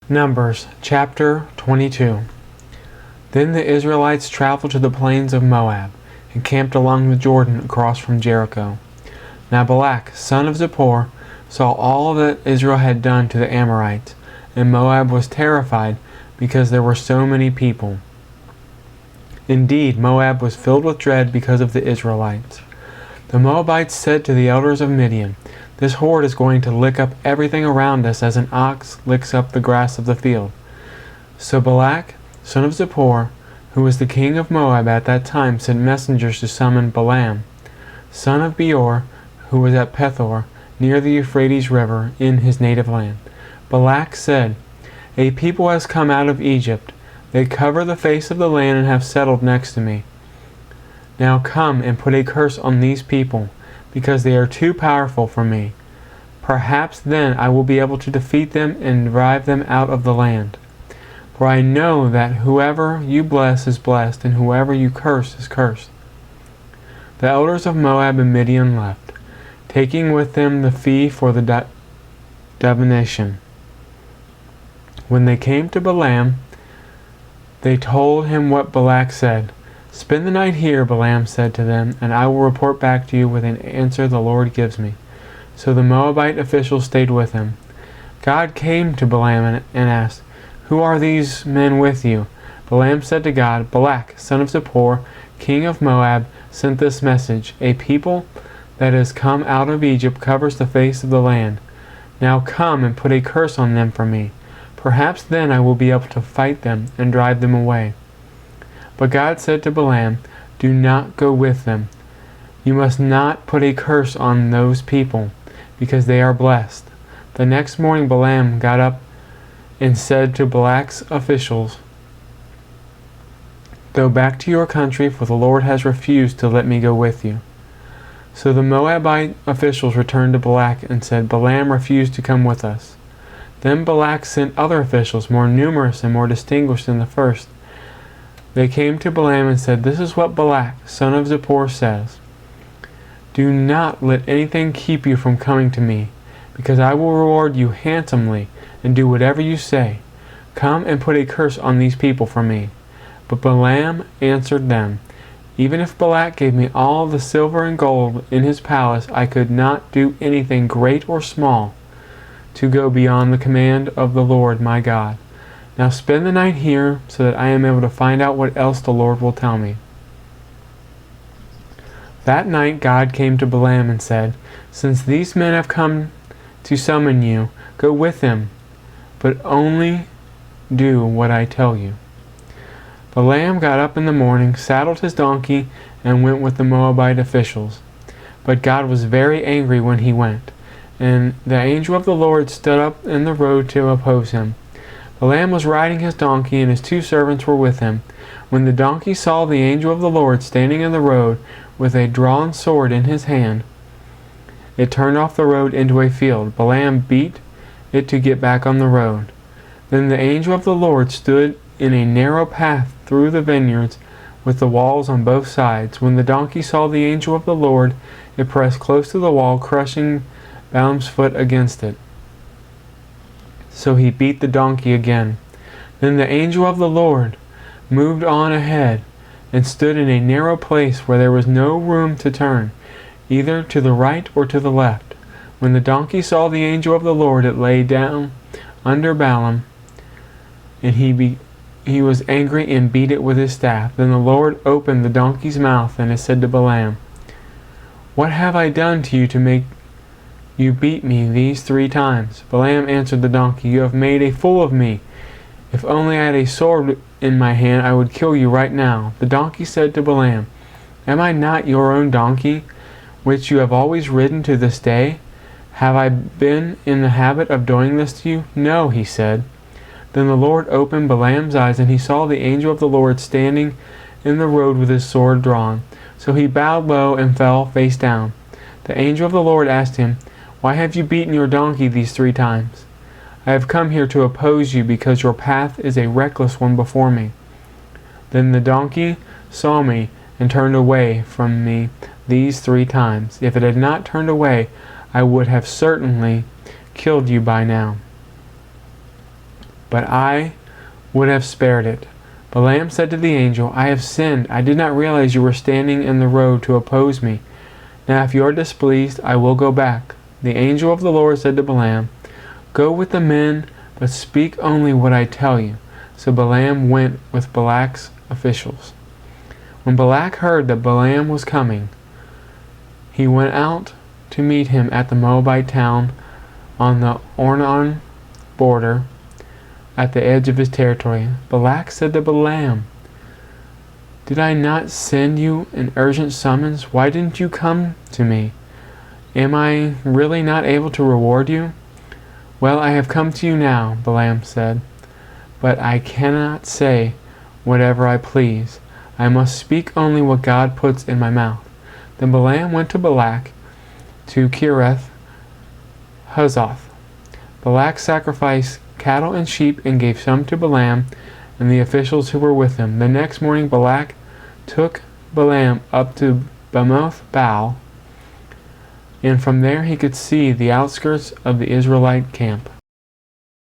Numbers chapter 22. Then the Israelites traveled to the plains of Moab, and camped along the Jordan across from Jericho. Now Balak, son of Zippor, saw all that Israel had done to the Amorites, and Moab was terrified because there were so many people. Indeed, Moab was filled with dread because of the Israelites. The Moabites said to the elders of Midian, "This horde is going to lick up everything around us as an ox licks up the grass of the field." So Balak, son of Zippor, who was the king of Moab at that time, sent messengers to summon Balaam, son of Beor, who was at Pethor, near the Euphrates River, in his native land. Balak said, "A people has come out of Egypt. They cover the face of the land and have settled next to me. Now come and put a curse on these people, because they are too powerful for me. Perhaps then I will be able to defeat them and drive them out of the land. For I know that whoever you bless is blessed, and whoever you curse is cursed." The elders of Moab and Midian left, taking with them the fee for the divination. When they came to Balaam, they told him what Balak said. "Spend the night here," Balaam said to them, "and I will report back to you with an answer the Lord gives me." So the Moabite officials stayed with him. God came to Balaam and asked, "Who are these men with you?" Balaam said to God, "Balak, son of Zippor, king of Moab, sent this message. A people that has come out of Egypt covers the face of the land. Now come and put a curse on them for me. Perhaps then I will be able to fight them and drive them away." But God said to Balaam, "Do not go with them. You must not put a curse on those people, because they are blessed." The next morning Balaam got up and said to Balak's officials, "Go back to your country, for the Lord has refused to let me go with you." So the Moabite officials returned to Balak and said, "Balaam refused to come with us." Then Balak sent other officials, more numerous and more distinguished than the first. They came to Balaam and said, "This is what Balak, son of Zippor, says. Do not let anything keep you from coming to me, because I will reward you handsomely and do whatever you say. Come and put a curse on these people for me." But Balaam answered them, "Even if Balak gave me all the silver and gold in his palace, I could not do anything great or small to go beyond the command of the Lord my God. Now spend the night here, so that I am able to find out what else the Lord will tell me." That night God came to Balaam and said, "Since these men have come to summon you, go with them, but only do what I tell you." Balaam got up in the morning, saddled his donkey, and went with the Moabite officials. But God was very angry when he went, and the angel of the Lord stood up in the road to oppose him. Balaam was riding his donkey, and his 2 servants were with him. When the donkey saw the angel of the Lord standing in the road with a drawn sword in his hand, it turned off the road into a field. Balaam beat it to get back on the road. Then the angel of the Lord stood in a narrow path through the vineyards with the walls on both sides. When the donkey saw the angel of the Lord, it pressed close to the wall, crushing Balaam's foot against it. So he beat the donkey again. Then the angel of the Lord moved on ahead and stood in a narrow place where there was no room to turn, either to the right or to the left. When the donkey saw the angel of the Lord, it lay down under Balaam, and he was angry and beat it with his staff. Then the Lord opened the donkey's mouth, and it said to Balaam, "What have I done to you to make you beat me these 3 times?" Balaam answered the donkey, "You have made a fool of me. If only I had a sword in my hand, I would kill you right now." The donkey said to Balaam, "Am I not your own donkey, which you have always ridden to this day? Have I been in the habit of doing this to you?" "No," he said. Then the Lord opened Balaam's eyes, and he saw the angel of the Lord standing in the road with his sword drawn. So he bowed low and fell face down. The angel of the Lord asked him, "Why have you beaten your donkey these 3 times?" "I have come here to oppose you, because your path is a reckless one before me." Then the donkey saw me and turned away from me these 3 times. If it had not turned away, I would have certainly killed you by now. but I would have spared it. Balaam said to the angel, I have sinned. I did not realize you were standing in the road to oppose me. Now if you are displeased, I will go back. The angel of the Lord said to Balaam, Go with the men, but speak only what I tell you. So Balaam went with Balak's officials. When Balak heard that Balaam was coming, he went out to meet him at the Moabite town on the Ornan border at the edge of his territory. Balak said to Balaam, Did I not send you an urgent summons? Why didn't you come to me? Am I really not able to reward you? Well, I have come to you now, Balaam said, but I cannot say whatever I please. I must speak only what God puts in my mouth. Then Balaam went to Balak to Kirith Huzoth. Balak sacrificed cattle and sheep and gave some to Balaam and the officials who were with him. The next morning Balak took Balaam up to Bamoth Baal, and from there he could see the outskirts of the Israelite camp.